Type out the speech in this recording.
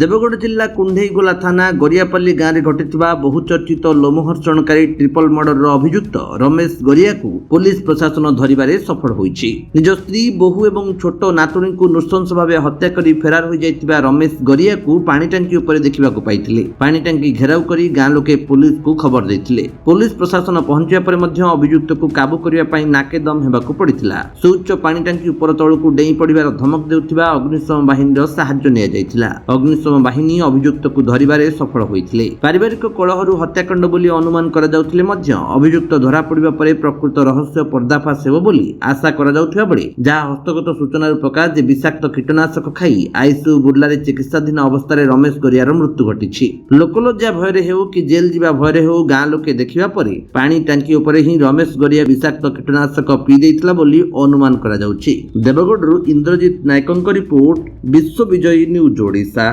ଦେବଗଡ଼ ଜିଲ୍ଲା କୁଣ୍ଢେଇଗୋଲା ଥାନା ଗରିଆପଲ୍ଲୀ ଗାଁରେ ଘଟିଥିବା ବହୁଚର୍ଚ୍ଚିତ ଲୋମହର୍ଷଣକାରୀ ଟ୍ରିପଲ ମର୍ଡରର ଅଭିଯୁକ୍ତ ରମେଶ ଗରିଆକୁ ପୋଲିସ ପ୍ରଶାସନ ଧରିବାରେ ସଫଳ ହୋଇଛି। ନିଜ ସ୍ତ୍ରୀ, ବୋହୂ ଏବଂ ଛୋଟ ନାତୁଣୀଙ୍କୁ ନୃଶଂସ ଭାବେ ହତ୍ୟା କରି ଫେରାର ହୋଇଯାଇଥିବା ରମେଶ ଗରିଆକୁ ପାଣିଟାଙ୍କି ଉପରେ ଦେଖିବାକୁ ପାଇଥିଲେ। ପାଣିଟାଙ୍କି ଘେରାଉ କରି ଗାଁ ଲୋକେ ପୋଲିସକୁ ଖବର ଦେଇଥିଲେ। ପୋଲିସ ପ୍ରଶାସନ ପହଞ୍ଚିବା ପରେ ମଧ୍ୟ ଅଭିଯୁକ୍ତକୁ କାବୁ କରିବା ପାଇଁ ନାକେଦମ ହେବାକୁ ପଡ଼ିଥିଲା। ସୁଉଚ୍ଚ ପାଣିଟାଙ୍କି ଉପର ତଳକୁ ଡେଇଁ ପଡ଼ିବାର ଧମକ ଦେଉଥିବା ଅଗ୍ନିଶମ ବାହିନୀର ସାହାଯ୍ୟ ନିଆଯାଇଥିଲା। ଅଗ୍ନିଶମ ବାହିନୀ ଅଭିଯୁକ୍ତକୁ ଧରିବାରେ ସଫଳ ହୋଇଥିଲେ। ପାରିବାରିକ କଳହରୁ ହତ୍ୟାକାଣ୍ଡ ବୋଲି ଅନୁମାନ କରାଯାଉଥିଲେ ମଧ୍ୟ ଅଭିଯୁକ୍ତ ଧରାପଡ଼ିବା ପରେ ପ୍ରକୃତ ରହସ୍ୟ ପର୍ଦ୍ଦାଫାଶ ହେବ ବୋଲି ଆଶା କରାଯାଉଥିବା ବେଳେ ଯାହା ହସ୍ତଗତ ସୂଚନାରୁ ପ୍ରକାଶ ଯେ ବିଷାକ୍ତ କୀଟନାଶକ ଖାଇ ଆଇସିୟୁ ବୁର୍ଲାରେ ଚିକିତ୍ସାଧୀନ ଅବସ୍ଥାରେ ରମେଶ ଗରିଆର ମୃତ୍ୟୁ ଘଟିଛି। ଲୋକଲଜ୍ଜା ଭୟରେ ହେଉ କି ଜେଲ୍ ଯିବା ଭୟରେ ହେଉ ଗାଁ ଲୋକେ ଦେଖିବା ପରେ ପାଣି ଟାଙ୍କି ଉପରେ ହିଁ ରମେଶ ଗରିଆ ବିଷାକ୍ତ କୀଟନାଶକ ପିଇ ଦେଇଥିଲା ବୋଲି ଅନୁମାନ କରାଯାଉଛି। ଦେବଗଡ଼ରୁ ଇନ୍ଦ୍ରଜିତ ନାୟକଙ୍କ ରିପୋର୍ଟ, ବିଶ୍ୱ ବିଜୟୀ ନ୍ୟୁଜ ଓଡ଼ିଶା।